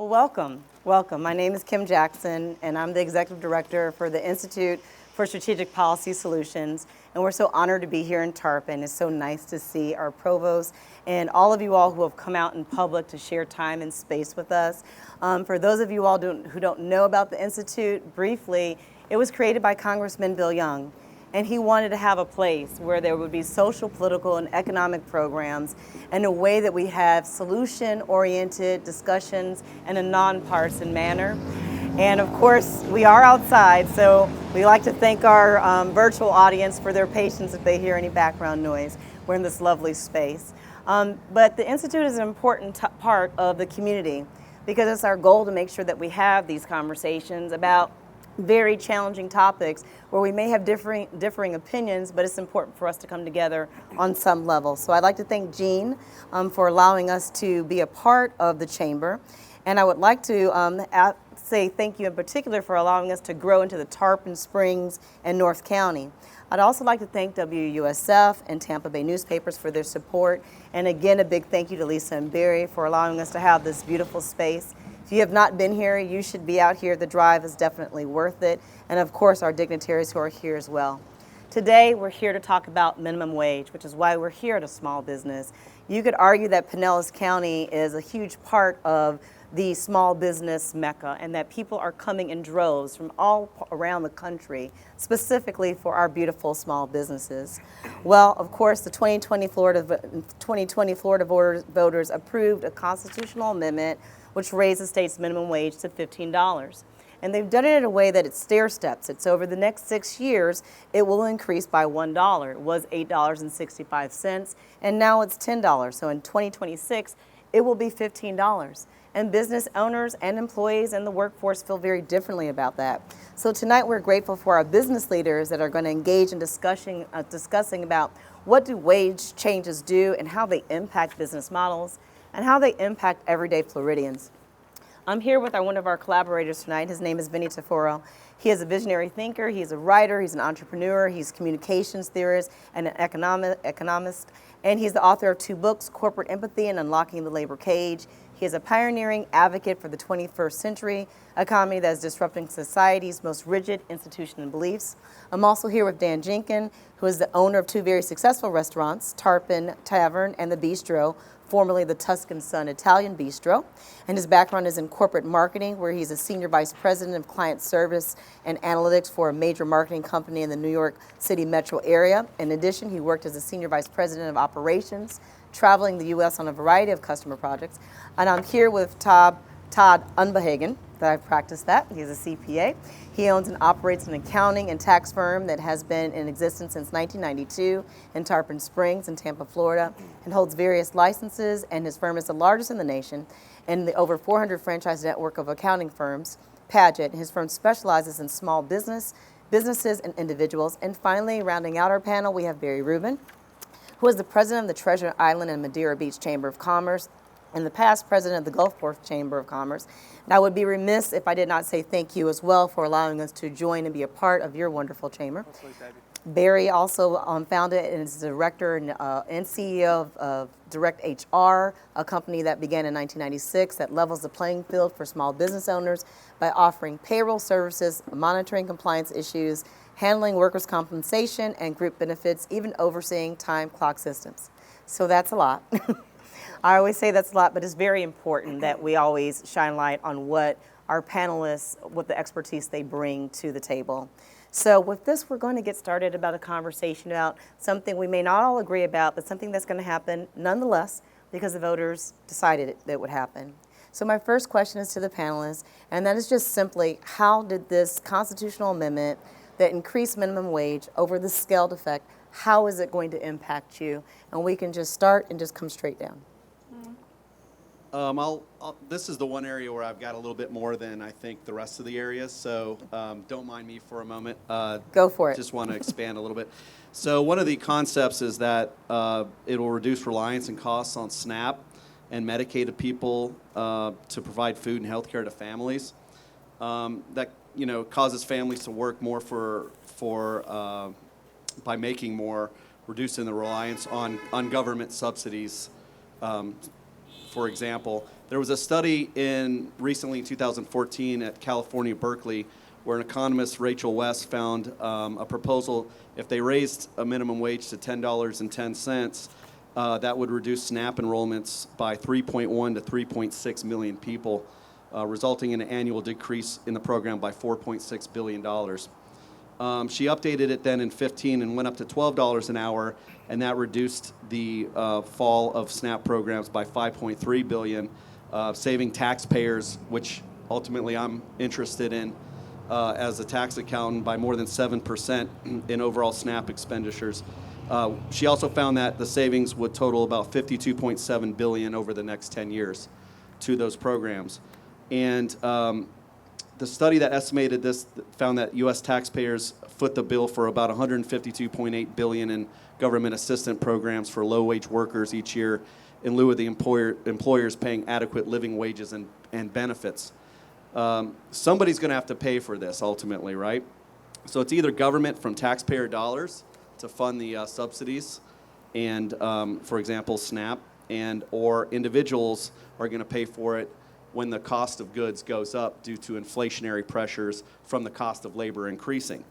Well, welcome. Welcome. My name is Kim Jackson, and I'm the Executive Director for the Institute for Strategic Policy Solutions. And we're so honored to be here in Tarpon. It's so nice to see our provost and all of you all who have come out in public to share time and space with us. For those of you all who don't know about the Institute, briefly, it was created by Congressman Bill Young. And he wanted to have a place where there would be social, political, and economic programs in a way that we have solution-oriented discussions in a nonpartisan manner. And of course, we are outside, so we like to thank our virtual audience for their patience if they hear any background noise. We're in this lovely space. But the Institute is an important part of the community because it's our goal to make sure that we have these conversations about very challenging topics where we may have differing opinions, but it's important for us to come together on some level. So I'd like to thank Jean for allowing us to be a part of the chamber. And I would like to say thank you in particular for allowing us to grow into the Tarpon Springs and North County. I'd also like to thank WUSF and Tampa Bay newspapers for their support. And again, a big thank you to Lisa and Barry for allowing us to have this beautiful space. If you have not been here, you should be out here. The drive is definitely worth it. And of course, our dignitaries who are here as well. Today, we're here to talk about minimum wage, which is why we're here at a small business. You could argue that Pinellas County is a huge part of the small business mecca and that people are coming in droves from all around the country, specifically for our beautiful small businesses. Well, of course, the 2020 Florida voters approved a constitutional amendment which raised the state's minimum wage to $15. And they've done it in a way that it stair steps. It's over the next 6 years, it will increase by $1. It was $8.65, and now it's $10. So in 2026, it will be $15. And business owners and employees and the workforce feel very differently about that. So tonight we're grateful for our business leaders that are going to engage in discussing about what do wage changes do and how they impact business models and how they impact everyday Floridians. I'm here with one of our collaborators tonight. His name is Vinny Taforo. He is a visionary thinker, he's a writer, he's an entrepreneur, he's a communications theorist and an economist, and he's the author of 2 books, Corporate Empathy and Unlocking the Labor Cage. He is a pioneering advocate for the 21st century economy that is disrupting society's most rigid institutions and beliefs. I'm also here with Dan Jenkins, who is the owner of 2 very successful restaurants, Tarpon Tavern and The Bistro, formerly the Tuscan Sun Italian Bistro. And his background is in corporate marketing, where he's a senior vice president of client service and analytics for a major marketing company in the New York City metro area. In addition, he worked as a senior vice president of operations, traveling the U.S. on a variety of customer projects. And I'm here with Todd Unbehagen, that I've practiced that. He's a CPA. He owns and operates an accounting and tax firm that has been in existence since 1992 in Tarpon Springs in Tampa, Florida, and holds various licenses, and his firm is the largest in the nation in the over 400 franchise network of accounting firms, Paget. His firm specializes in small businesses and individuals. And finally, rounding out our panel, we have Barry Rubin, who is the president of the Treasure Island and Madeira Beach Chamber of Commerce, and the past president of the Gulfport Chamber of Commerce. And I would be remiss if I did not say thank you as well for allowing us to join and be a part of your wonderful chamber. Barry also founded and is the director and CEO of Direct HR, a company that began in 1996 that levels the playing field for small business owners by offering payroll services, monitoring compliance issues, handling workers' compensation and group benefits, even overseeing time clock systems. So that's a lot. I always say that's a lot, but it's very important that we always shine light on what our panelists, what the expertise they bring to the table. So with this, we're going to get started about a conversation about something we may not all agree about, but something that's going to happen nonetheless because the voters decided that would happen. So my first question is to the panelists, and that is just simply, how did this constitutional amendment that increased minimum wage over the scaled effect, how is it going to impact you? And we can just start and just come straight down. This is the one area where I've got a little bit more than I think the rest of the areas, so don't mind me for a moment. Go for it. Just want to expand a little bit. So one of the concepts is that it will reduce reliance and costs on SNAP and Medicaid people to provide food and health care to families. That causes families to work more by making more, reducing the reliance on government subsidies for example. There was a study recently in 2014 at California, Berkeley, where an economist, Rachel West, found a proposal, if they raised a minimum wage to $10.10, that would reduce SNAP enrollments by 3.1 to 3.6 million people, resulting in an annual decrease in the program by $4.6 billion. She updated it then in 15 and went up to $12 an hour, and that reduced the fall of SNAP programs by $5.3 billion, saving taxpayers, which ultimately I'm interested in as a tax accountant, by more than 7% in overall SNAP expenditures. She also found that the savings would total about $52.7 billion over the next 10 years to those programs. And the study that estimated this found that U.S. taxpayers foot the bill for about $152.8 billion in government assistance programs for low-wage workers each year, in lieu of the employers paying adequate living wages and benefits. Somebody's going to have to pay for this ultimately, right? So it's either government from taxpayer dollars to fund the subsidies, and for example, SNAP, or individuals are going to pay for it when the cost of goods goes up due to inflationary pressures from the cost of labor increasing.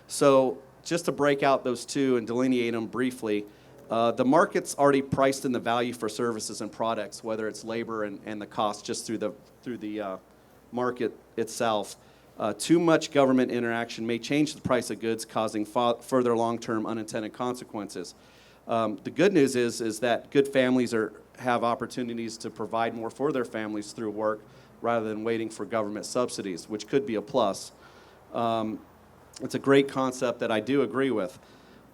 So just to break out those two and delineate them briefly, the market's already priced in the value for services and products, whether it's labor and the cost just through the market itself. Too much government interaction may change the price of goods, causing further long-term unintended consequences. The good news is that good families have opportunities to provide more for their families through work rather than waiting for government subsidies, which could be a plus. It's a great concept that I do agree with.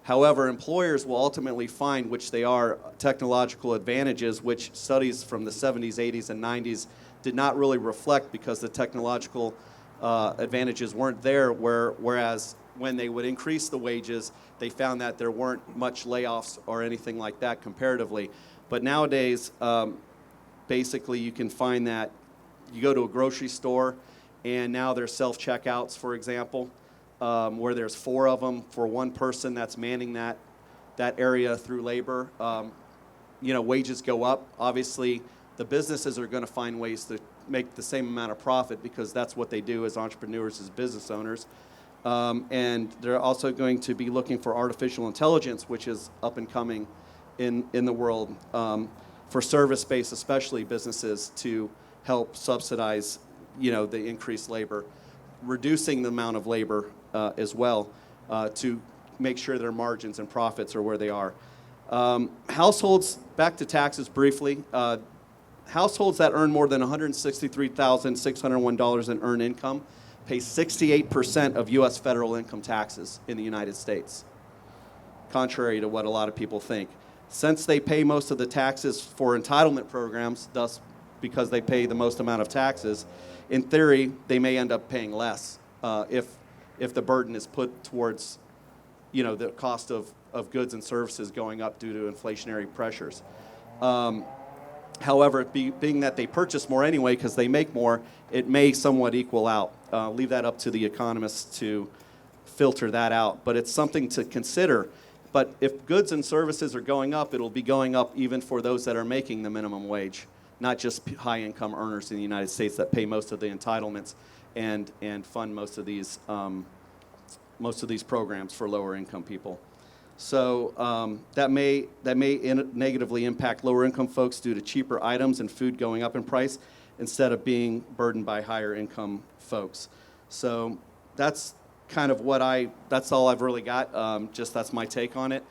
However, employers will ultimately find, which they are, technological advantages, which studies from the 70s, 80s, and 90s did not really reflect because the technological advantages weren't there, whereas when they would increase the wages, they found that there weren't much layoffs or anything like that comparatively. But nowadays, basically you can find that you go to a grocery store and now there's self-checkouts, for example, where there's 4 of them for one person that's manning that area through labor. Wages go up. Obviously, the businesses are going to find ways to make the same amount of profit because that's what they do as entrepreneurs, as business owners. And they're also going to be looking for artificial intelligence, which is up and coming in the world, for service-based, especially businesses, to help subsidize, the increased labor, reducing the amount of labor as well, to make sure their margins and profits are where they are. Households, back to taxes briefly, households that earn more than $163,601 in earned income pay 68% of U.S. federal income taxes in the United States, contrary to what a lot of people think. Since they pay most of the taxes for entitlement programs, thus because they pay the most amount of taxes, in theory, they may end up paying less if the burden is put towards, the cost of goods and services going up due to inflationary pressures. However, being that they purchase more anyway because they make more, it may somewhat equal out. Leave that up to the economists to filter that out. But it's something to consider. But if goods and services are going up, it'll be going up even for those that are making the minimum wage, not just high-income earners in the United States that pay most of the entitlements and fund most of these programs for lower-income people. So that may negatively impact lower-income folks due to cheaper items and food going up in price instead of being burdened by higher-income folks. So that's kind of that's all I've really got. That's my take on it.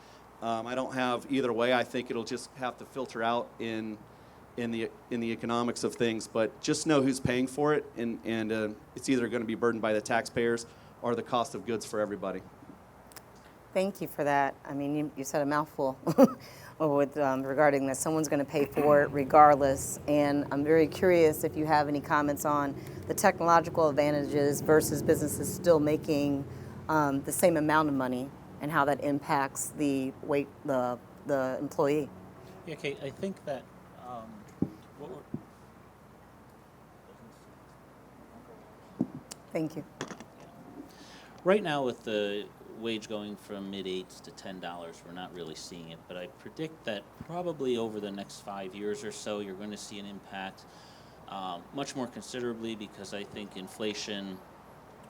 I don't have either way. I think it'll just have to filter out in the economics of things. But just know who's paying for it, and it's either going to be burdened by the taxpayers or the cost of goods for everybody. Thank you for that. I mean, you said a mouthful with regarding that someone's going to pay for it regardless. And I'm very curious if you have any comments on the technological advantages versus businesses still making the same amount of money and how that impacts the employee. Yeah, Kate, I think that Thank you. right now with the wage going from mid-8s to $10. We're not really seeing it, but I predict that probably over the next 5 years or so, you're going to see an impact much more considerably, because I think inflation,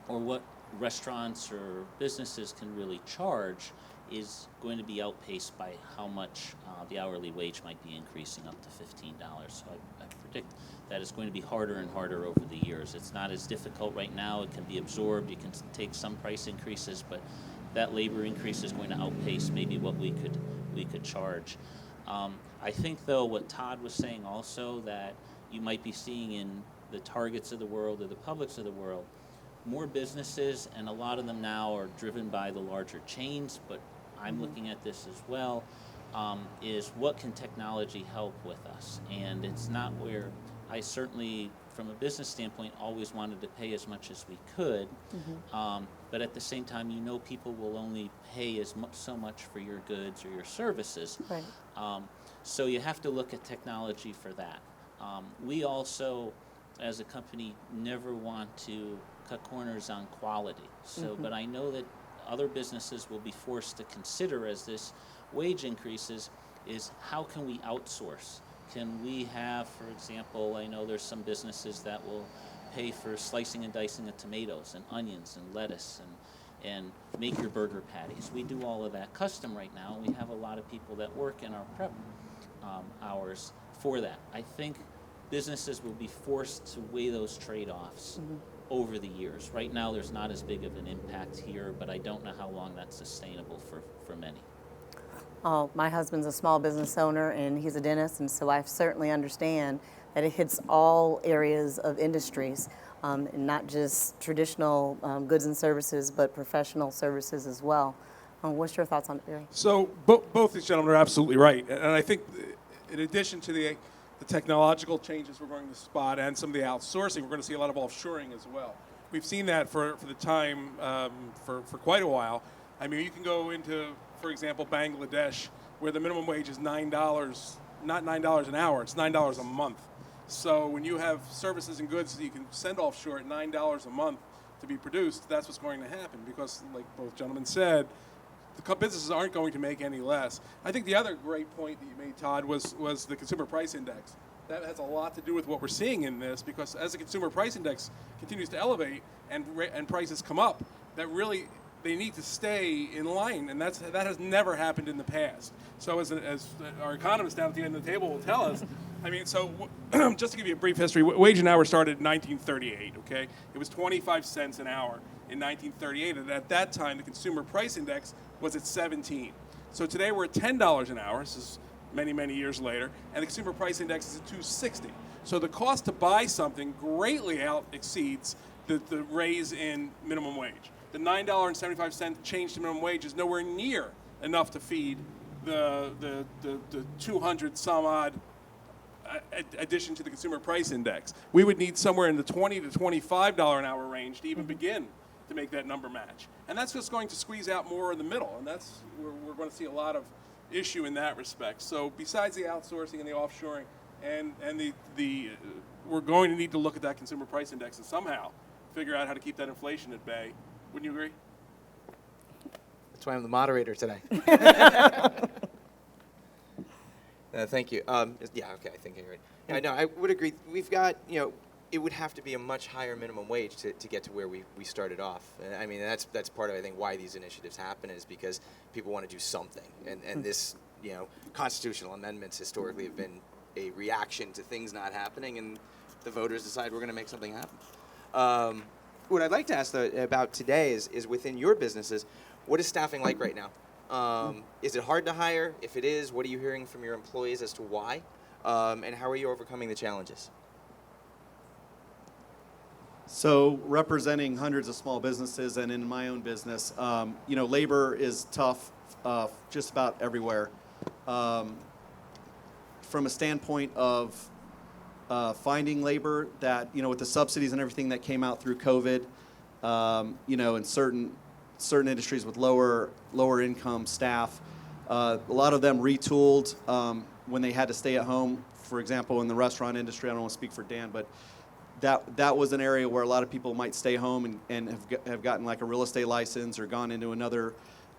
or what restaurants or businesses can really charge, is going to be outpaced by how much the hourly wage might be increasing up to $15. So I predict that it's going to be harder and harder over the years. It's not as difficult right now. It can be absorbed. You can take some price increases, but that labor increase is going to outpace maybe what we could charge. I think, though, what Todd was saying also, that you might be seeing in the Targets of the world or the Publix of the world, more businesses, and a lot of them now are driven by the larger chains, but I'm looking at this as well, is what can technology help with us? And it's not where I certainly, from a business standpoint, always wanted to pay as much as we could, but at the same time, people will only pay so much for your goods or your services. Right. So you have to look at technology for that. We also, as a company, never want to cut corners on quality. So, but I know that other businesses will be forced to consider, as this wage increases, is how can we outsource? Can we have, for example, I know there's some businesses that will pay for slicing and dicing of tomatoes and onions and lettuce and make your burger patties. We do all of that custom right now. We have a lot of people that work in our prep hours for that. I think businesses will be forced to weigh those trade-offs over the years. Right now, there's not as big of an impact here, but I don't know how long that's sustainable for many. Oh, my husband's a small business owner, and he's a dentist, and so I certainly understand that it hits all areas of industries, and not just traditional goods and services, but professional services as well. What's your thoughts on it, Barry? So both these gentlemen are absolutely right, and I think in addition to the technological changes we're going to spot and some of the outsourcing, we're going to see a lot of offshoring as well. We've seen that for the time for quite a while. I mean, you can go into, for example, Bangladesh, where the minimum wage is $9, not $9 an hour, it's $9 a month. So when you have services and goods that you can send offshore at $9 a month to be produced, that's what's going to happen, because, like both gentlemen said, the businesses aren't going to make any less. I think the other great point that you made, Todd, was the consumer price index. That has a lot to do with what we're seeing in this, because as the consumer price index continues to elevate and prices come up, that really they need to stay in line, and that has never happened in the past. So as our economist down at the end of the table will tell us, I mean, so just to give you a brief history, wage an hour started in 1938, okay? It was 25 cents an hour in 1938, and at that time, the consumer price index was at 17. So today we're at $10 an hour, this is many, many years later, and the consumer price index is at 260. So the cost to buy something greatly exceeds the raise in minimum wage. The $9.75 change to minimum wage is nowhere near enough to feed the 200 some odd addition to the consumer price index. We would need somewhere in the $20 to $25 an hour range to even begin to make that number match. And that's just going to squeeze out more in the middle, and that's where we're going to see a lot of issue in that respect. So besides the outsourcing and the offshoring and the we're going to need to look at that consumer price index and somehow figure out how to keep that inflation at bay. Wouldn't you agree? That's why I'm the moderator today. Thank you. Yeah, okay, I think you're right. Yeah, no, I would agree. We've got, it would have to be a much higher minimum wage to get to where we started off. I mean, that's part of, I think, why these initiatives happen, is because people want to do something. And this, constitutional amendments historically have been a reaction to things not happening, and the voters decide we're going to make something happen. What I'd like to ask about today is within your businesses, what is staffing like right now? Is it hard to hire? If it is, what are you hearing from your employees as to why? And how are you overcoming the challenges? So representing hundreds of small businesses and in my own business, labor is tough just about everywhere. From a standpoint of finding labor, that, with the subsidies and everything that came out through COVID, in certain industries with lower income staff, a lot of them retooled when they had to stay at home. For example, in the restaurant industry, I don't want to speak for Dan, but that was an area where a lot of people might stay home and have gotten like a real estate license or gone into another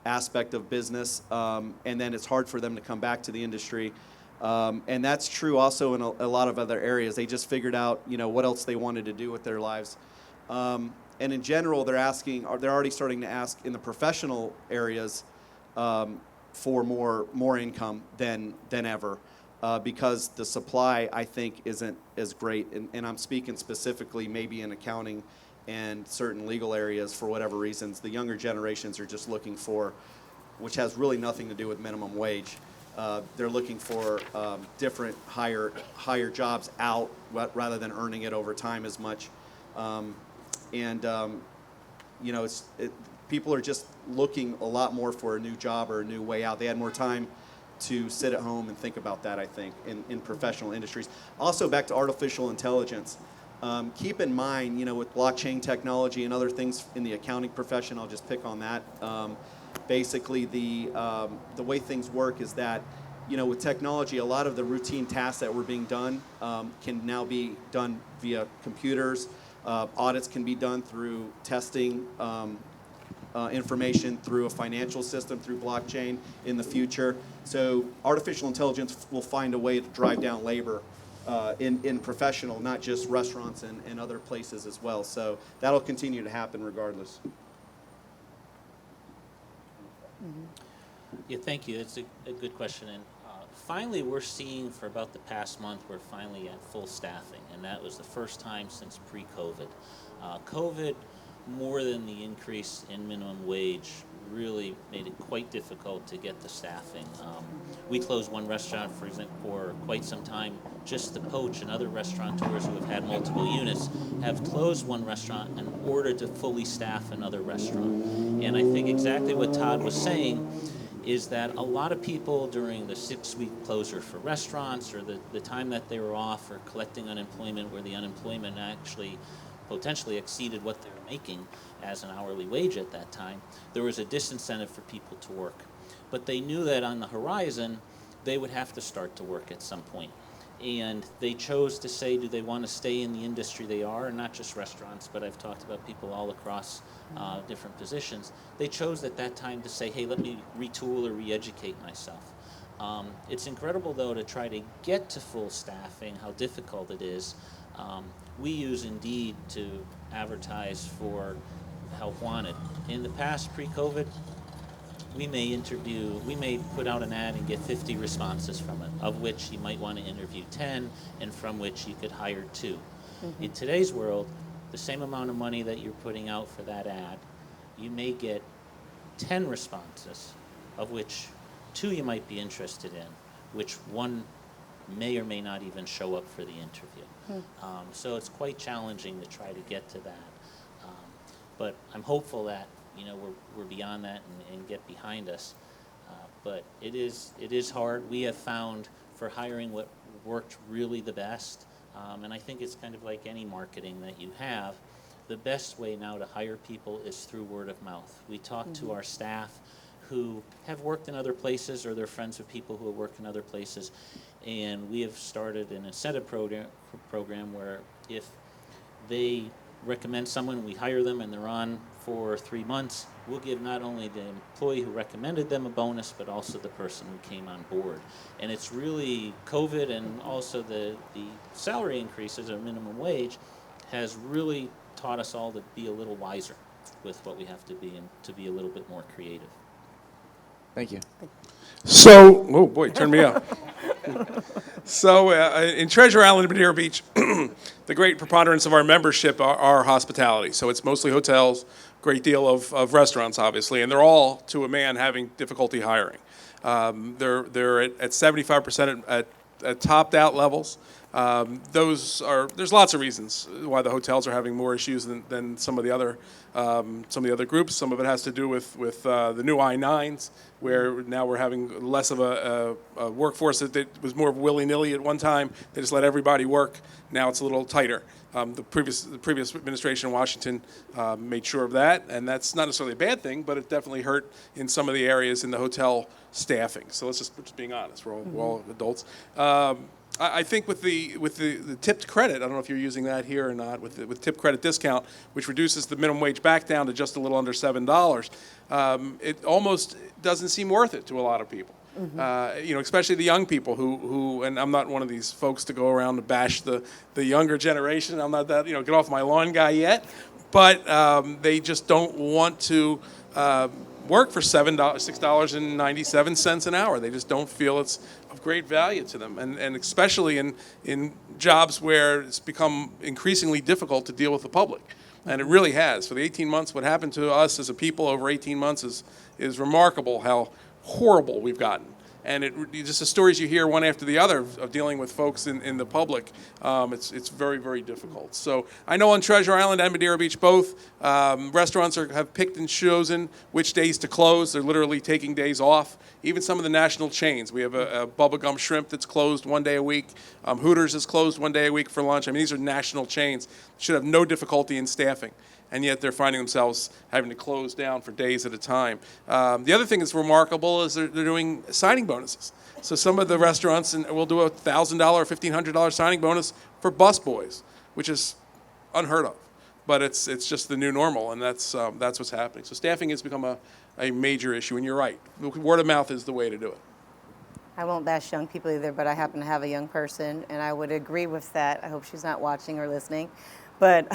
aspect of business, and then it's hard for them to come back to the industry. And that's true also in a lot of other areas. They just figured out, what else they wanted to do with their lives. And in general, they're already starting to ask in the professional areas for more income than ever, because the supply, I think, isn't as great. And I'm speaking specifically maybe in accounting and certain legal areas for whatever reasons. The younger generations are just looking for, which has really nothing to do with minimum wage. They're looking for different higher jobs out rather than earning it over time as much. People are just looking a lot more for a new job or a new way out. They had more time to sit at home and think about that, I think, in professional industries. Also, back to artificial intelligence. Keep in mind, with blockchain technology and other things in the accounting profession, I'll just pick on that. Basically, the way things work is that, with technology, a lot of the routine tasks that were being done can now be done via computers. Audits can be done through testing information through a financial system, through blockchain in the future. So artificial intelligence will find a way to drive down labor in professional, not just restaurants and other places as well. So that'll continue to happen regardless. Yeah, thank you. It's a good question. And finally, we're seeing for about the past month, we're finally at full staffing. And that was the first time since pre-COVID. COVID, more than the increase in minimum wage, really made it quite difficult to get the staffing. We closed one restaurant, for example, for quite some time. Just the Poach and other restaurateurs who have had multiple units have closed one restaurant in order to fully staff another restaurant. And I think exactly what Todd was saying is that a lot of people during the 6-week closure for restaurants, or the time that they were off or collecting unemployment, where the unemployment actually potentially exceeded what they were making as an hourly wage at that time, there was a disincentive for people to work. But they knew that on the horizon, they would have to start to work at some point. And they chose to say, do they want to stay in the industry they are, and not just restaurants, but I've talked about people all across different positions. They chose at that time to say, hey, let me retool or re-educate myself. It's incredible, though, to try to get to full staffing, how difficult it is. We use Indeed to advertise for help wanted. In the past, pre-COVID, we may put out an ad and get 50 responses from it, of which you might want to interview 10, and from which you could hire 2. Mm-hmm. In today's world, the same amount of money that you're putting out for that ad, you may get 10 responses, of which 2 you might be interested in, which 1 may or may not even show up for the interview. So it's quite challenging to try to get to that. But I'm hopeful that we're beyond that and get behind us. But it is hard. We have found for hiring what worked really the best, and I think it's kind of like any marketing that you have. The best way now to hire people is through word of mouth. We talk to our staff who have worked in other places, or they're friends with people who have worked in other places, and we have started an incentive program where if they recommend someone, we hire them, and they're on for 3 months, we'll give not only the employee who recommended them a bonus, but also the person who came on board. And it's really COVID, and also the salary increases or minimum wage has really taught us all to be a little wiser with what we have to be, and to be a little bit more creative. Thank you. So, oh boy, turn me up. So in Treasure Island and Madeira Beach, the great preponderance of our membership are hospitality. So it's mostly hotels, great deal of restaurants, obviously, and they're all, to a man, having difficulty hiring. They're at 75% at topped out levels. There's lots of reasons why the hotels are having more issues than some of the other groups. Some of it has to do with the new I-9s, where now we're having less of a workforce that was more willy-nilly at one time. They just let everybody work. Now it's a little tighter. The previous administration in Washington made sure of that, and that's not necessarily a bad thing, but it definitely hurt in some of the areas in the hotel staffing. So let's just being honest, we're all adults. I think with the tipped credit, I don't know if you're using that here or not, with tipped credit discount, which reduces the minimum wage back down to just a little under $7, it almost doesn't seem worth it to a lot of people. Especially the young people who, and I'm not one of these folks to go around to bash the younger generation. I'm not that, get off my lawn guy yet, but they just don't want to work for $6.97 an hour. They just don't feel it's of great value to them, and especially in jobs where it's become increasingly difficult to deal with the public. And it really has. For the 18 months, what happened to us as a people over 18 months is remarkable how horrible we've gotten. And just the stories you hear one after the other of dealing with folks in the public, it's very, very difficult. So I know on Treasure Island and Madeira Beach both, restaurants have picked and chosen which days to close. They're literally taking days off. Even some of the national chains. We have a Bubba Gum Shrimp that's closed one day a week. Hooters is closed one day a week for lunch. I mean, these are national chains. Should have no difficulty in staffing. And yet they're finding themselves having to close down for days at a time. The other thing that's remarkable is they're doing signing bonuses. So some of the restaurants will do a $1,000 or $1,500 signing bonus for busboys, which is unheard of. But it's just the new normal, and that's what's happening. So staffing has become a major issue, and you're right. Word of mouth is the way to do it. I won't bash young people either, but I happen to have a young person, and I would agree with that. I hope she's not watching or listening. But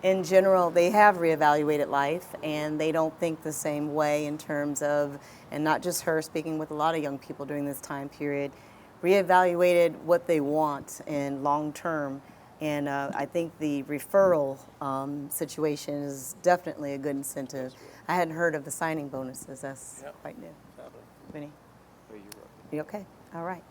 in general, they have reevaluated life, and they don't think the same way in terms of, and not just her, speaking with a lot of young people during this time period, reevaluated what they want in long term. And I think the referral situation is definitely a good incentive. I hadn't heard of the signing bonuses. That's quite new. Vinny? You okay? All right.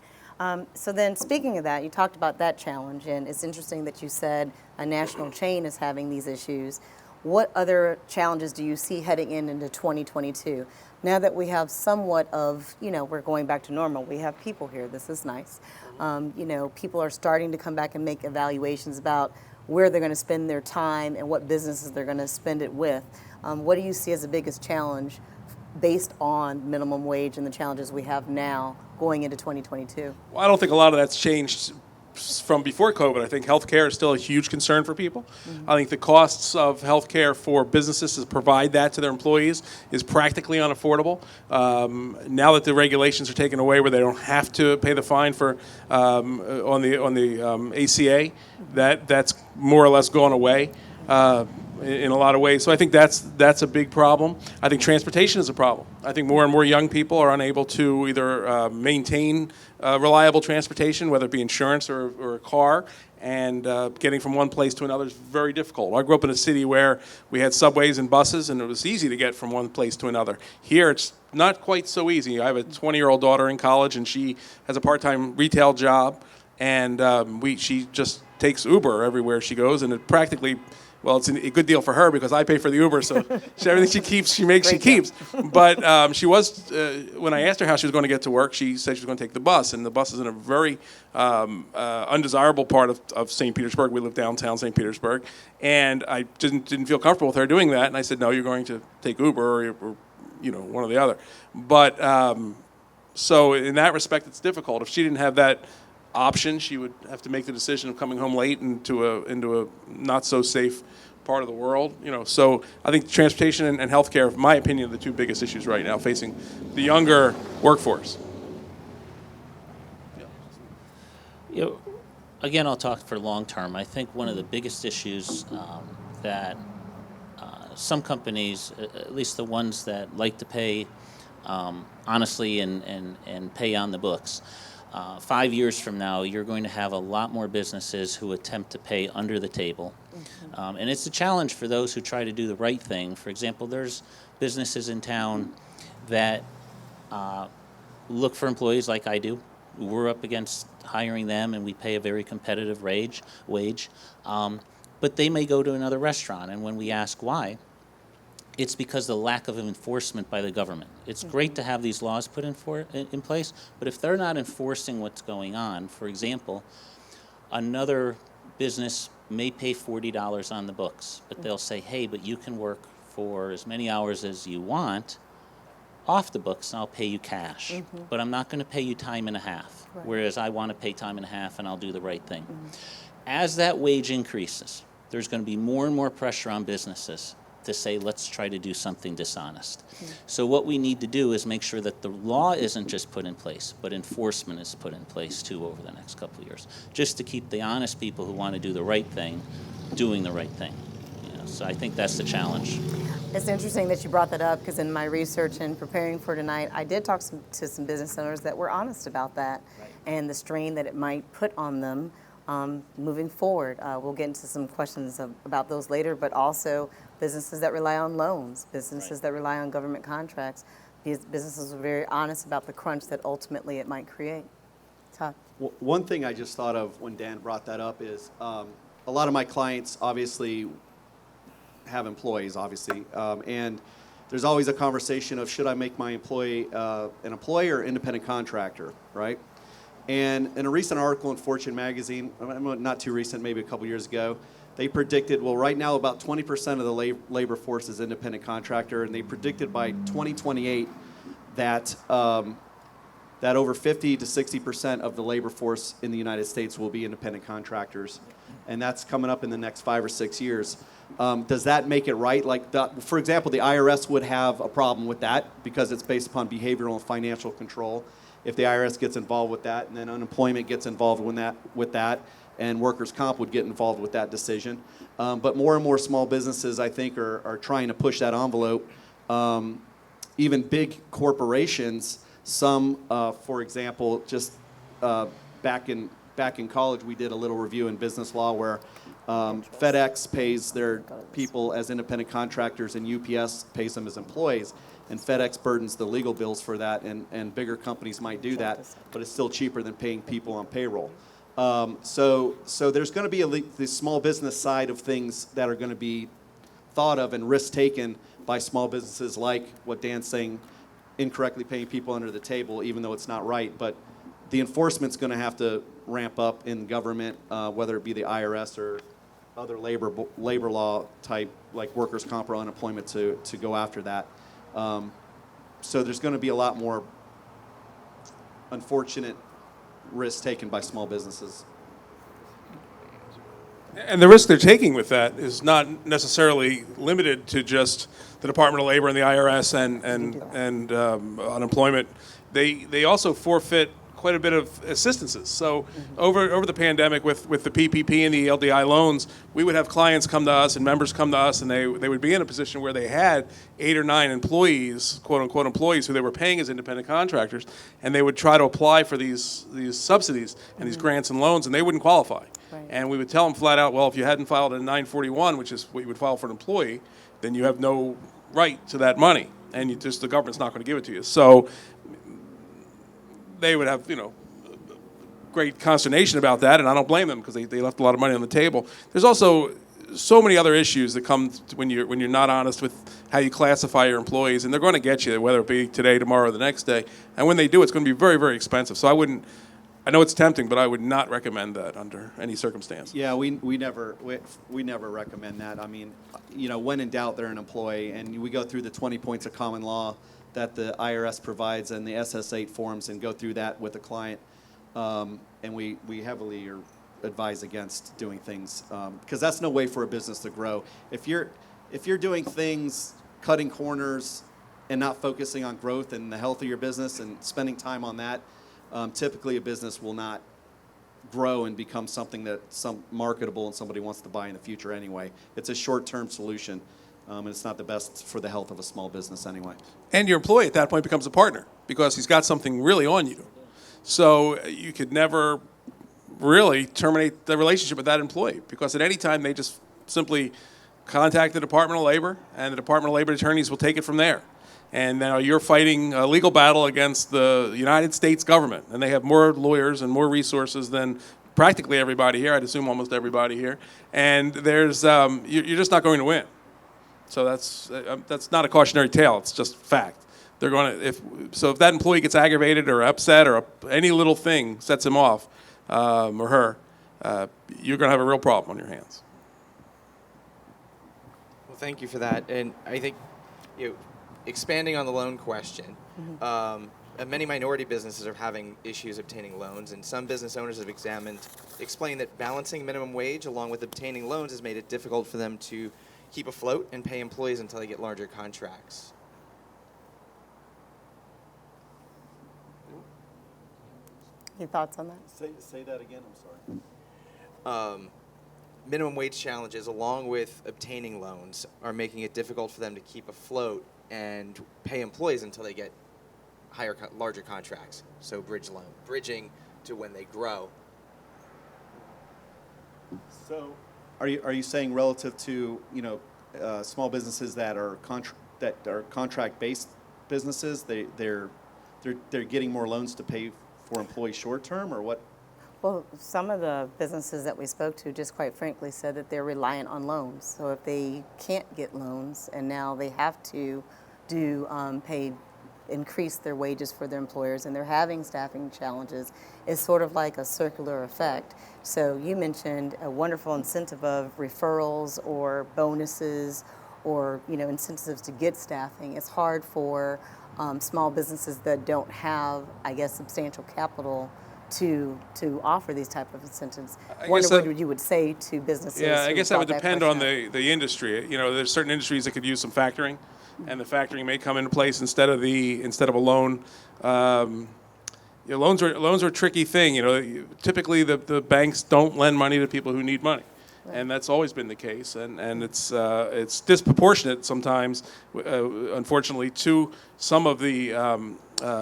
So then, speaking of that, you talked about that challenge, and it's interesting that you said a national chain is having these issues. What other challenges do you see heading into 2022? Now that we have somewhat of, we're going back to normal. We have people here. This is nice. People are starting to come back and make evaluations about where they're going to spend their time and what businesses they're going to spend it with. What do you see as the biggest challenge based on minimum wage and the challenges we have now going into 2022? Well, I don't think a lot of that's changed from before COVID. I think healthcare is still a huge concern for people. I think the costs of healthcare for businesses to provide that to their employees is practically unaffordable. Now that the regulations are taken away, where they don't have to pay the fine for on the ACA, that's more or less gone away. In a lot of ways. So I think that's a big problem. I think transportation is a problem. I think more and more young people are unable to either maintain reliable transportation, whether it be insurance or a car, and getting from one place to another is very difficult. I grew up in a city where we had subways and buses, and it was easy to get from one place to another. Here, it's not quite so easy. I have a 20-year-old daughter in college, and she has a part-time retail job, and she just takes Uber everywhere she goes, and it practically... Well, it's a good deal for her because I pay for the Uber, so everything she keeps, she keeps. But she was, when I asked her how she was going to get to work, she said she was going to take the bus, and the bus is in a very undesirable part of St. Petersburg. We live downtown St. Petersburg, and I didn't feel comfortable with her doing that, and I said, no, you're going to take Uber or one or the other. But so in that respect, it's difficult. If she didn't have that option, she would have to make the decision of coming home late into a not so safe part of the world. So I think transportation and healthcare, in my opinion, are the two biggest issues right now facing the younger workforce. Again, I'll talk for long term. I think one of the biggest issues that some companies, at least the ones that like to pay honestly and pay on the books, 5 years from now, you're going to have a lot more businesses who attempt to pay under the table. And it's a challenge for those who try to do the right thing. For example, there's businesses in town that look for employees like I do. We're up against hiring them, and we pay a very competitive wage. But they may go to another restaurant, and when we ask why, it's because the lack of enforcement by the government. It's great to have these laws put in place, but if they're not enforcing what's going on, for example, another business may pay $40 on the books, but they'll say, hey, but you can work for as many hours as you want off the books and I'll pay you cash, but I'm not going to pay you time and a half, Right. whereas I want to pay time and a half and I'll do the right thing. As that wage increases, there's going to be more and more pressure on businesses to say, let's try to do something dishonest. So what we need to do is make sure that the law isn't just put in place, but enforcement is put in place too over the next couple of years, just to keep the honest people who want to do the right thing doing the right thing. So I think that's the challenge. It's interesting that you brought that up, because in my research and preparing for tonight, I did talk to some business owners that were honest about that and the strain that it might put on them moving forward. We'll get into some questions about those later, but also businesses that rely on loans, businesses that rely on government contracts. These businesses are very honest about the crunch that ultimately it might create. Todd. One thing I just thought of when Dan brought that up is a lot of my clients obviously have employees, obviously, and there's always a conversation of, should I make my employee an employee or independent contractor, right? And in a recent article in Fortune magazine, not too recent, maybe a couple years ago, they predicted, well, right now about 20% of the labor force is independent contractor, and they predicted by 2028 that that over 50 to 60% of the labor force in the United States will be independent contractors, and that's coming up in the next 5 or 6 years. Does that make it right? Like, for example, the IRS would have a problem with that because it's based upon behavioral and financial control. If the IRS gets involved with that, and then unemployment gets involved with that, and workers' comp would get involved with that decision. But more and more small businesses, I think, are trying to push that envelope. Even big corporations, some, for example, just back in college, we did a little review in business law where FedEx pays their people as independent contractors and UPS pays them as employees. And FedEx burdens the legal bills for that, and bigger companies might do that, but it's still cheaper than paying people on payroll. So there's going to be the small business side of things that are going to be thought of and risk taken by small businesses, like what Dan's saying, incorrectly paying people under the table, even though it's not right. But the enforcement's going to have to ramp up in government, whether it be the IRS or other labor law type, like workers' comp or unemployment, to go after that. So there's going to be a lot more unfortunate risks taken by small businesses. And the risk they're taking with that is not necessarily limited to just the Department of Labor and the IRS and unemployment. They also forfeit quite a bit of assistances. So over the pandemic with the PPP and the LDI loans, we would have clients come to us and members come to us, and they would be in a position where they had 8 or 9 employees, quote unquote employees, who they were paying as independent contractors, and they would try to apply for these subsidies and these grants and loans, and they wouldn't qualify. Right. And we would tell them flat out, well, if you hadn't filed a 941, which is what you would file for an employee, then you have no right to that money, and the government's not going to give it to you. So they would have, great consternation about that, and I don't blame them, because they left a lot of money on the table. There's also so many other issues that come when you're not honest with how you classify your employees, and they're going to get you, whether it be today, tomorrow, or the next day. And when they do, it's going to be very, very expensive. So I know it's tempting, but I would not recommend that under any circumstance. Yeah, we never recommend that. I mean, when in doubt, they're an employee, and we go through the 20 points of common law that the IRS provides and the SS8 forms, and go through that with the client. And we heavily advise against doing things, because that's no way for a business to grow. If you're doing things, cutting corners, and not focusing on growth and the health of your business and spending time on that, typically a business will not grow and become something that's marketable and somebody wants to buy in the future anyway. It's a short-term solution, and it's not the best for the health of a small business anyway. And your employee at that point becomes a partner, because he's got something really on you. So you could never really terminate the relationship with that employee, because at any time they just simply contact the Department of Labor, and the Department of Labor attorneys will take it from there. And now you're fighting a legal battle against the United States government, and they have more lawyers and more resources than practically everybody here. I'd assume almost everybody here. And there's you're just not going to win. So that's not a cautionary tale. It's just fact. They're going to if that employee gets aggravated or upset, or any little thing sets him off, or her, you're going to have a real problem on your hands. Well, thank you for that. And I think expanding on the loan question, many minority businesses are having issues obtaining loans, and some business owners have explained that balancing minimum wage along with obtaining loans has made it difficult for them to keep afloat and pay employees until they get larger contracts. Any thoughts on that? Say that again, I'm sorry. Minimum wage challenges, along with obtaining loans, are making it difficult for them to keep afloat and pay employees until they get larger contracts. So bridging to when they grow. So, are you saying relative to small businesses that are contract-based businesses, they're getting more loans to pay for employees short term, or what? Well, some of the businesses that we spoke to just quite frankly said that they're reliant on loans. So if they can't get loans and now they have to increase their wages for their employers and they're having staffing challenges, it's sort of like a circular effect. So you mentioned a wonderful incentive of referrals or bonuses or incentives to get staffing. It's hard for small businesses that don't have, I guess, substantial capital to offer these type of incentives. I Wonder guess what you would say to businesses. Yeah, I who guess that would brought depend on question up? the industry. There's certain industries that could use some factoring, and the factoring may come into place instead of a loan. Loans are a tricky thing. Typically the banks don't lend money to people who need money. And that's always been the case, and it's disproportionate sometimes, unfortunately, to some of the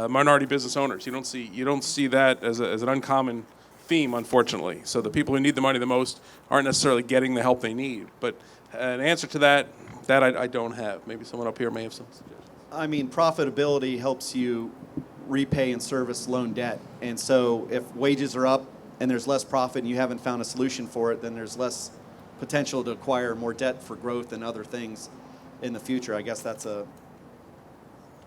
minority business owners. You don't see that as an uncommon theme, unfortunately. So the people who need the money the most aren't necessarily getting the help they need. But an answer to that I don't have. Maybe someone up here may have some suggestions. I mean, profitability helps you repay and service loan debt, and so if wages are up and there's less profit and you haven't found a solution for it, then there's less potential to acquire more debt for growth and other things in the future. I guess that's a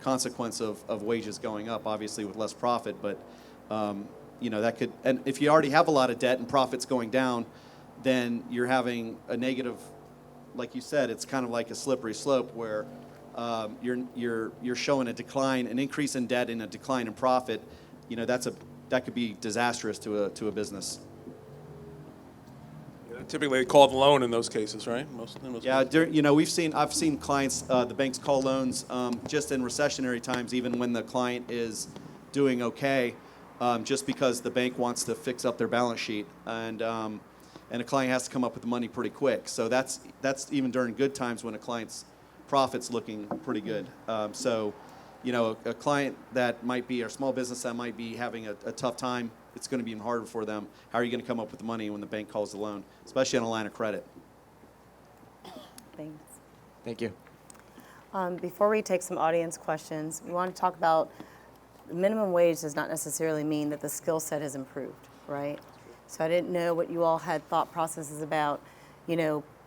consequence of wages going up, obviously with less profit, but that could, and if you already have a lot of debt and profits going down, then you're having a negative, like you said, it's kind of like a slippery slope where you're showing a decline, an increase in debt and a decline in profit. That could be disastrous to a business. Typically, they call it a loan in those cases, right? Yeah, I've seen clients, the banks call loans just in recessionary times, even when the client is doing okay, just because the bank wants to fix up their balance sheet, and a client has to come up with the money pretty quick. So that's even during good times when a client's profit's looking pretty good. A client that might be, or a small business that might be having a tough time, it's going to be even harder for them. How are you going to come up with the money when the bank calls the loan, especially on a line of credit? Thanks. Thank you. Before we take some audience questions, we want to talk about minimum wage does not necessarily mean that the skill set has improved, right? So I didn't know what you all had thought processes about,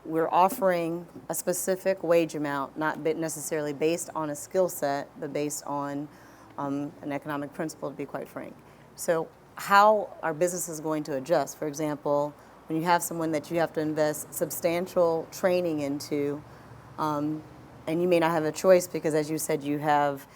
we're offering a specific wage amount, not necessarily based on a skill set, but based on an economic principle, to be quite frank. So how are businesses going to adjust? For example, when you have someone that you have to invest substantial training into, and you may not have a choice because, as you said, you have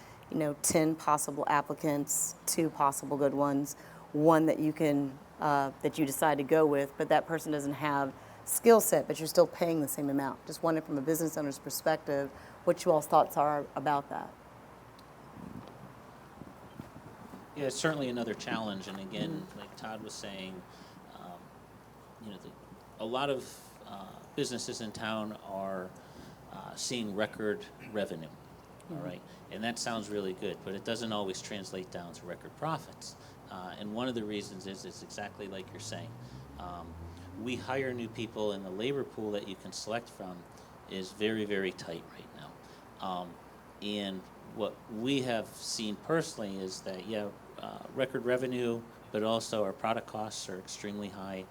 10 possible applicants, 2 possible good ones, one that you can that you decide to go with, but that person doesn't have skill set, but you're still paying the same amount. Just wondering from a business owner's perspective what you all's thoughts are about that. Yeah, it's certainly another challenge, and again, like Todd was saying, a lot of businesses in town are seeing record revenue, all right? And that sounds really good, but it doesn't always translate down to record profits. And one of the reasons is exactly like you're saying. We hire new people, and the labor pool that you can select from is very, very tight right now. And what we have seen personally is that, record revenue, but also our product costs are extremely high,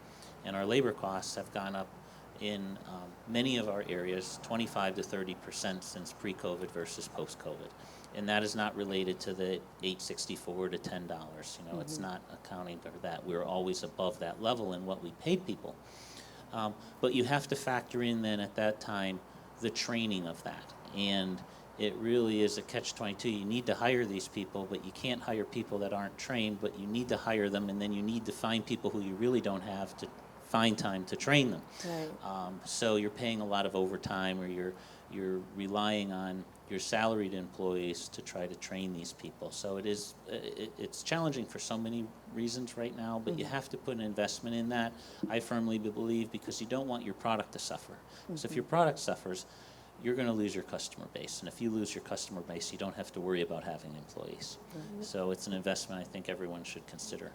and our labor costs have gone up in many of our areas 25 to 30% since pre-COVID versus post-COVID. And that is not related to the $8.64 to $10. It's not accounting for that. We're always above that level in what we pay people. But you have to factor in then at that time the training of that. And it really is a catch-22. You need to hire these people, but you can't hire people that aren't trained, but you need to hire them, and then you need to find people who you really don't have to find time to train them. Right. So you're paying a lot of overtime, or you're relying on your salaried employees to try to train these people. So it's challenging for so many reasons right now, but you have to put an investment in that, I firmly believe, because you don't want your product to suffer. So if your product suffers, you're going to lose your customer base. And if you lose your customer base, you don't have to worry about having employees. So it's an investment I think everyone should consider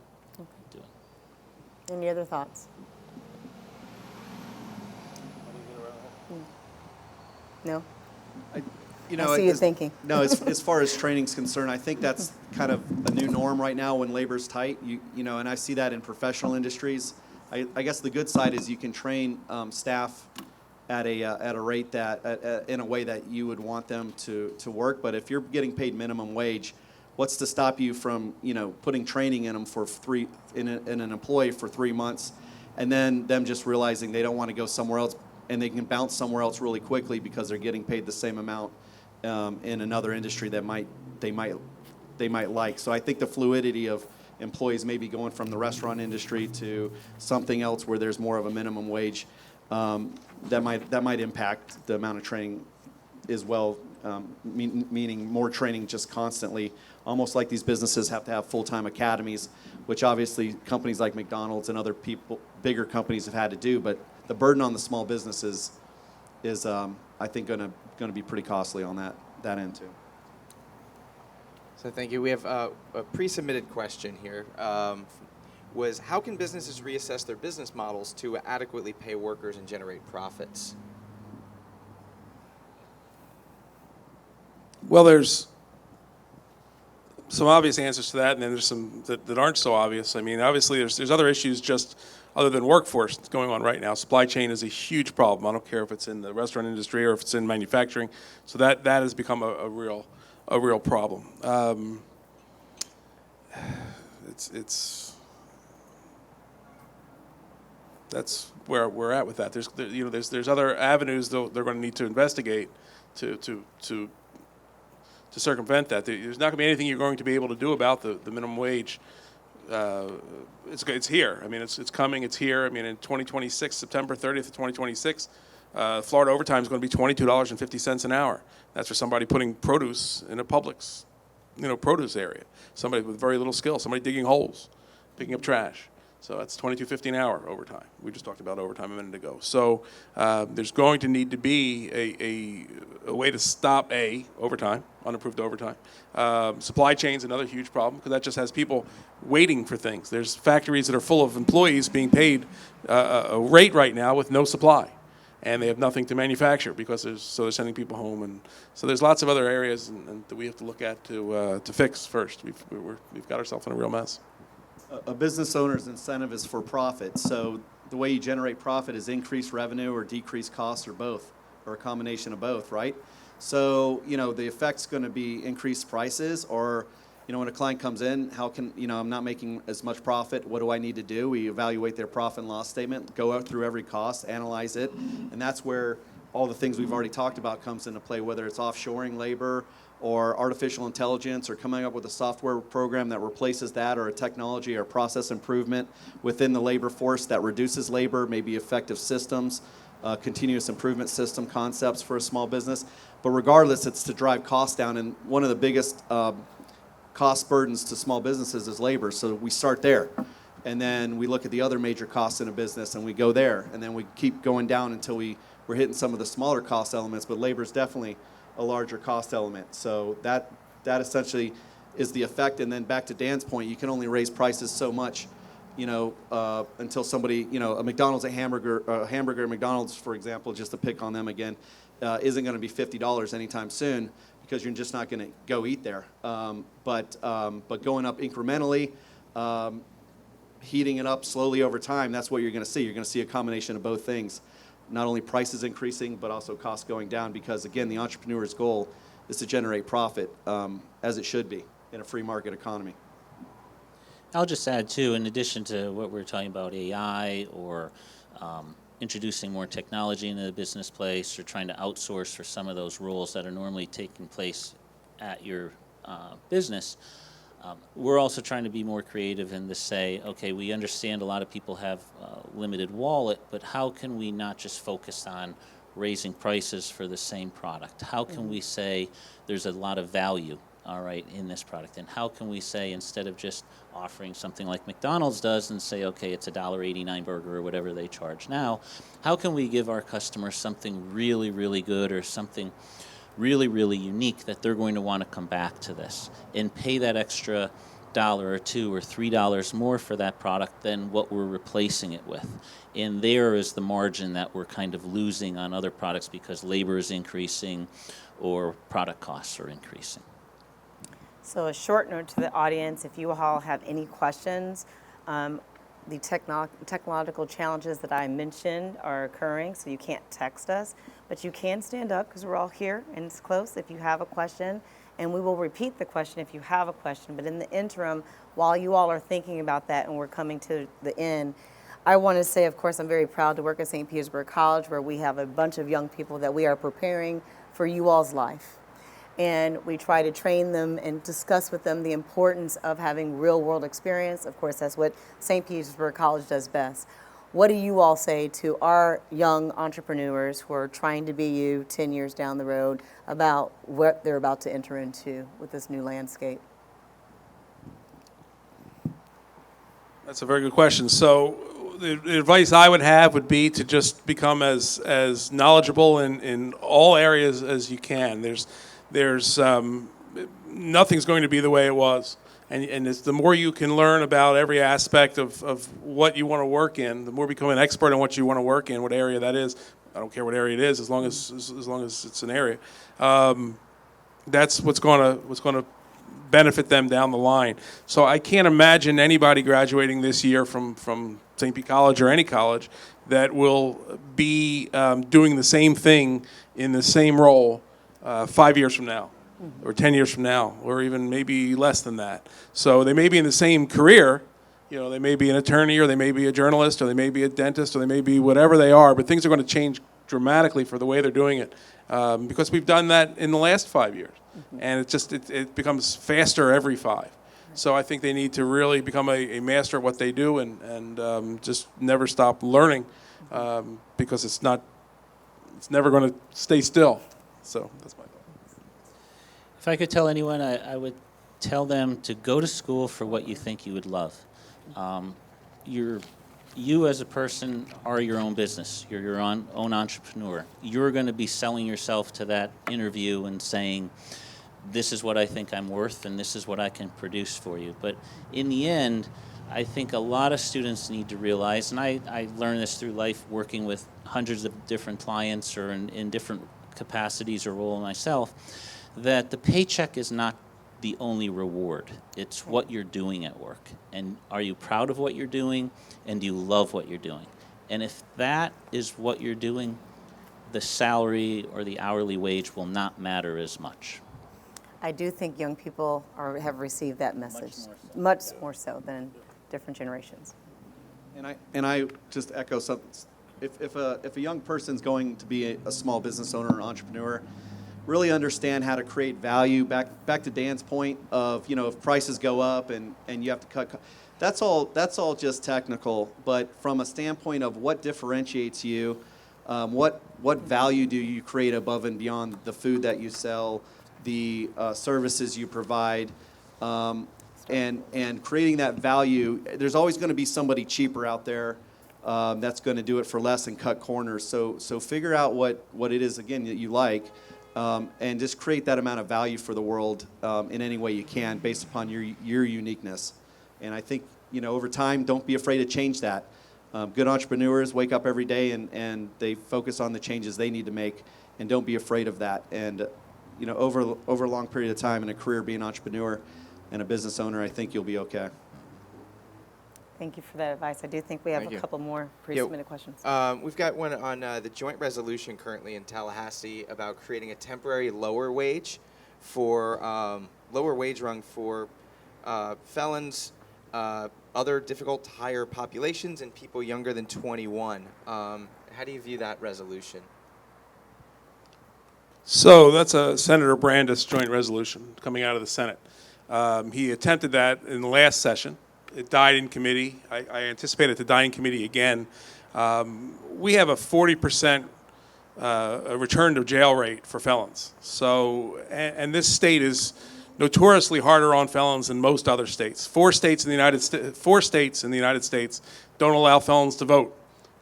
doing. Any other thoughts? No? You know, I see you thinking. No, as far as training's concerned, I think that's kind of a new norm right now when labor's tight. You know, and I see that in professional industries. I guess the good side is you can train staff at a rate that in a way that you would want them to work. But if you're getting paid minimum wage, what's to stop you from putting training in them for in an employee for 3 months, and then them just realizing they don't want to go somewhere else, and they can bounce somewhere else really quickly because they're getting paid the same amount in another industry that they might like. So I think the fluidity of employees maybe going from the restaurant industry to something else where there's more of a minimum wage, that might impact the amount of training as well, meaning more training just constantly, almost like these businesses have to have full-time academies, which obviously companies like McDonald's and other bigger companies have had to do, but the burden on the small businesses is I think going to be pretty costly on that end too. So thank you. We have a pre-submitted question here. Was how can businesses reassess their business models to adequately pay workers and generate profits? Well, there's some obvious answers to that, and then there's some that aren't so obvious. I mean, obviously, there's other issues just other than workforce that's going on right now. Supply chain is a huge problem. I don't care if it's in the restaurant industry or if it's in manufacturing. So that has become a real problem. That's where we're at with that. There's other avenues they're going to need to investigate to circumvent that. There's not going to be anything you're going to be able to do about the minimum wage. It's here. I mean, it's coming. It's here. I mean, in 2026, September 30th of 2026, Florida overtime is going to be $22.50 an hour. That's for somebody putting produce in a Publix, produce area. Somebody with very little skill. Somebody digging holes, picking up trash. So that's $22.50 an hour overtime. We just talked about overtime a minute ago. So there's going to need to be a way to stop overtime, unapproved overtime. Supply chain's another huge problem because that just has people waiting for things. There's factories that are full of employees being paid a rate right now with no supply, and they have nothing to manufacture because they're sending people home, and so there's lots of other areas and that we have to look at to fix first. We've got ourselves in a real mess. A business owner's incentive is for profit. So the way you generate profit is increase revenue or decrease costs or both, or a combination of both, right? So, the effect's going to be increased prices, or, when a client comes in, how can, I'm not making as much profit. What do I need to do? We evaluate their profit and loss statement, go out through every cost, analyze it, and that's where all the things we've already talked about comes into play, whether it's offshoring labor or artificial intelligence or coming up with a software program that replaces that, or a technology or process improvement within the labor force that reduces labor, maybe effective systems, continuous improvement system concepts for a small business. But regardless, it's to drive costs down, and one of the biggest cost burdens to small businesses is labor, so we start there. And then we look at the other major costs in a business and we go there, and then we keep going down until we're hitting some of the smaller cost elements, but labor is definitely a larger cost element. So that essentially is the effect. And then back to Dan's point, you can only raise prices so much, until somebody, a McDonald's, a hamburger at McDonald's, for example, just to pick on them again, isn't going to be $50 anytime soon because you're just not going to go eat there. But going up incrementally, heating it up slowly over time, that's what you're going to see. You're going to see a combination of both things. Not only prices increasing, but also costs going down because, again, the entrepreneur's goal is to generate profit, as it should be in a free market economy. I'll just add, too, in addition to what we're talking about, AI or introducing more technology into the business place or trying to outsource for some of those roles that are normally taking place at your business. We're also trying to be more creative and to say, okay, we understand a lot of people have limited wallet, but how can we not just focus on raising prices for the same product? How can we say there's a lot of value, all right, in this product? And how can we say, instead of just offering something like McDonald's does and say, okay, it's a $1.89 burger or whatever they charge now, how can we give our customers something really, really good or something really, really unique that they're going to want to come back to this and pay that extra $1 or $2 or $3 more for that product than what we're replacing it with. And there is the margin that we're kind of losing on other products because labor is increasing or product costs are increasing. So a short note to the audience, if you all have any questions, the technological challenges that I mentioned are occurring, so you can't text us, but you can stand up because we're all here and it's close if you have a question, and we will repeat the question if you have a question. But in the interim, while you all are thinking about that and we're coming to the end, I want to say, of course, I'm very proud to work at St. Petersburg College, where we have a bunch of young people that we are preparing for you all's life. And we try to train them and discuss with them the importance of having real-world experience. Of course, that's what St. Petersburg College does best. What do you all say to our young entrepreneurs who are trying to be you 10 years down the road about what they're about to enter into with this new landscape? That's a very good question. So the advice I would have would be to just become as knowledgeable in all areas as you can. There's nothing's going to be the way it was. And it's the more you can learn about every aspect of what you want to work in, the more become an expert on what you want to work in, what area that is. I don't care what area it is, as long as it's an area. That's what's going to benefit them down the line. So I can't imagine anybody graduating this year from St. Pete College or any college that will be doing the same thing in the same role 5 years from now, or 10 years from now, or even maybe less than that. So they may be in the same career. They may be an attorney, or they may be a journalist, or they may be a dentist, or they may be whatever they are, but things are going to change dramatically for the way they're doing it, because we've done that in the last 5 years. And it becomes faster every 5. So I think they need to really become a master at what they do and just never stop learning, because it's never going to stay still. So that's my thought. If I could tell anyone, I would tell them to go to school for what you think you would love. You as a person are your own business. You're your own entrepreneur. You're going to be selling yourself to that interview and saying, this is what I think I'm worth and this is what I can produce for you. But in the end, I think a lot of students need to realize, and I learned this through life working with hundreds of different clients or in different capacities or role myself, that the paycheck is not the only reward. It's what you're doing at work. And are you proud of what you're doing? And do you love what you're doing? And if that is what you're doing, the salary or the hourly wage will not matter as much. I do think young people have received that message much more so than different generations. And I just echo something. If a young person's going to be a small business owner or entrepreneur, really understand how to create value. Back to Dan's point of, if prices go up and you have to cut, that's all just technical. But from a standpoint of what differentiates you, what value do you create above and beyond the food that you sell, the services you provide, and creating that value. There's always going to be somebody cheaper out there that's going to do it for less and cut corners. So figure out what it is, again, that you like, and just create that amount of value for the world in any way you can based upon your uniqueness. And I think, over time, don't be afraid to change that. Good entrepreneurs wake up every day and they focus on the changes they need to make, and don't be afraid of that. And over a long period of time in a career being an entrepreneur and a business owner, I think you'll be okay. Thank you for that advice. I do think we have Thank a you. couple more pre-submitted questions. We've got one on the joint resolution currently in Tallahassee about creating a temporary lower wage for lower wage rung for felons, other difficult to hire populations, and people younger than 21. How do you view that resolution? So that's a Senator Brandis joint resolution coming out of the Senate. He attempted that in the last session. It died in committee. I anticipate it to die in committee again. We have a 40% a return to jail rate for felons. So, and this state is notoriously harder on felons than most other states. Four states in the United States don't allow felons to vote.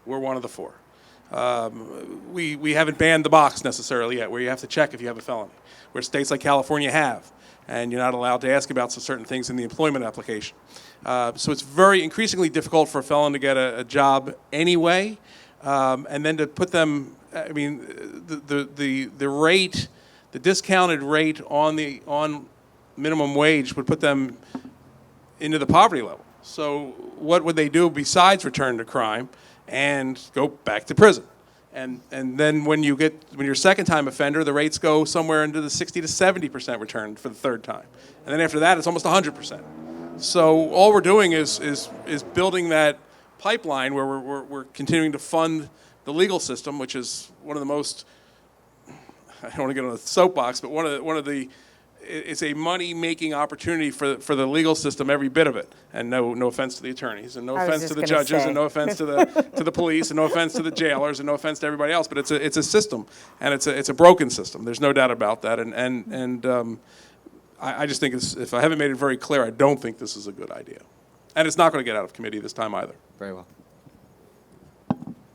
We're one of the four. We haven't banned the box necessarily yet, where you have to check if you have a felony, where states like California have, and you're not allowed to ask about certain things in the employment application. So it's very increasingly difficult for a felon to get a job anyway, and then to put them. I mean, the rate, the discounted rate on minimum wage would put them into the poverty level. So what would they do besides return to crime and go back to prison? And then when you're a second time offender, the rates go somewhere into the 60 to 70% return for the third time. And then after that, it's almost 100%. So all we're doing is building that pipeline where we're continuing to fund the legal system, which is one of the most, I don't want to get on a soapbox, but one of the it's a money-making opportunity for the legal system, every bit of it. And no offense to the attorneys, and no offense to the judges, and no offense to the police, and no offense to the jailers, and no offense to everybody else. But it's a system, and it's a broken system. There's no doubt about that. And I just think if I haven't made it very clear, I don't think this is a good idea, and it's not going to get out of committee this time either. Very well.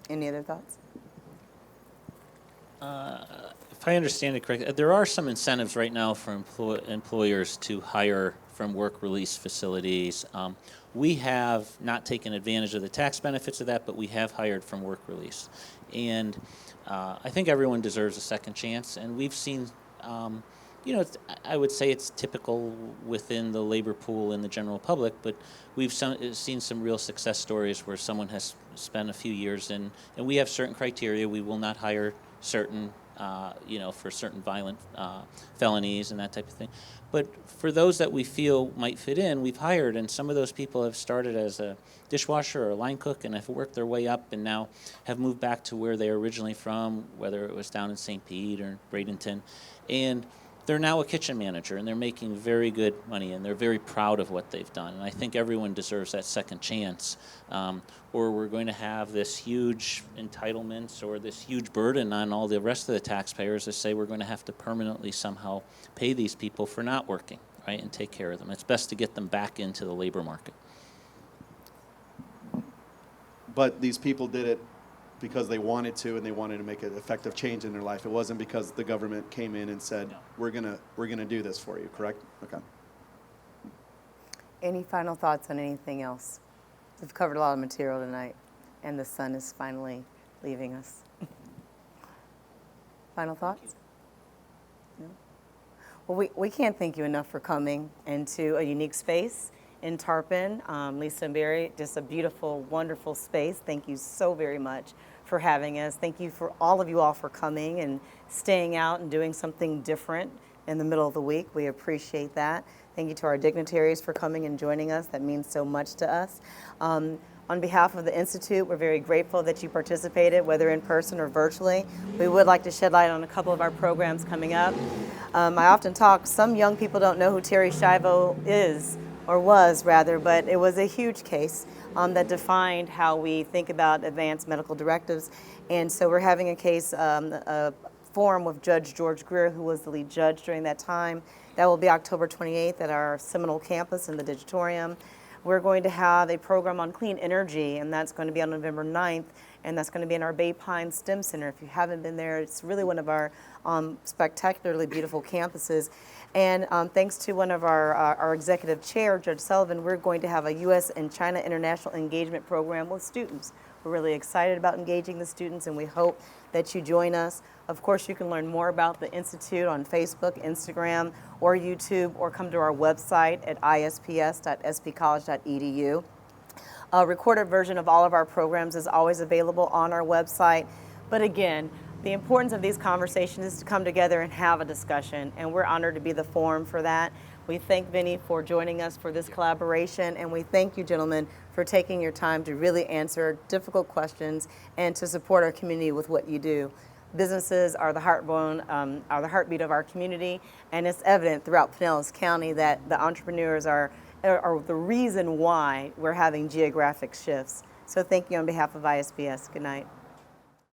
Any other thoughts? If I understand it correctly, there are some incentives right now for employers to hire from work release facilities. We have not taken advantage of the tax benefits of that, but we have hired from work release. And I think everyone deserves a second chance. And we've seen, I would say it's typical within the labor pool in the general public, but we've seen some real success stories where someone has spent a few years in, and we have certain criteria. We will not hire certain for certain violent felonies and that type of thing. But for those that we feel might fit in, we've hired, and some of those people have started as a dishwasher or a line cook and have worked their way up and now have moved back to where they're originally from, whether it was down in St. Pete or Bradenton. And they're now a kitchen manager, and they're making very good money, and they're very proud of what they've done. And I think everyone deserves that second chance, or we're going to have this huge entitlements or this huge burden on all the rest of the taxpayers to say we're going to have to permanently somehow pay these people for not working, right, and take care of them. It's best to get them back into the labor market. But these people did it because they wanted to, and they wanted to make an effective change in their life. It wasn't because the government came in and said, No. we're gonna do this for you, correct? Okay. Any final thoughts on anything else? We've covered a lot of material tonight, and the sun is finally leaving us. Final thoughts? No? Well, we can't thank you enough for coming into a unique space in Tarpon. Lisa and Barry, just a beautiful, wonderful space. Thank you so very much for having us. Thank you for all of you all for coming and staying out and doing something different in the middle of the week. We appreciate that. Thank you to our dignitaries for coming and joining us. That means so much to us. On behalf of the Institute, we're very grateful that you participated, whether in person or virtually. We would like to shed light on a couple of our programs coming up. I often talk, some young people don't know who Terry Schiavo is, or was rather, but it was a huge case that defined how we think about advanced medical directives. And so we're having a case, a forum with Judge George Greer, who was the lead judge during that time. That will be October 28th at our Seminole campus in the Digitorium. We're going to have a program on clean energy, and that's going to be on November 9th, and that's going to be in our Bay Pine STEM Center. If you haven't been there, it's really one of our spectacularly beautiful campuses. And thanks to one of our executive chair, Judge Sullivan, we're going to have a U.S. and China International Engagement Program with students. We're really excited about engaging the students, and we hope that you join us. Of course, you can learn more about the Institute on Facebook, Instagram, or YouTube, or come to our website at isps.spcollege.edu. A recorded version of all of our programs is always available on our website. But again, the importance of these conversations is to come together and have a discussion, and we're honored to be the forum for that. We thank Vinny for joining us for this collaboration, and we thank you, gentlemen, for taking your time to really answer difficult questions and to support our community with what you do. Businesses are the are the heartbeat of our community, and it's evident throughout Pinellas County that the entrepreneurs are the reason why we're having geographic shifts. So thank you on behalf of ISPS. Good night.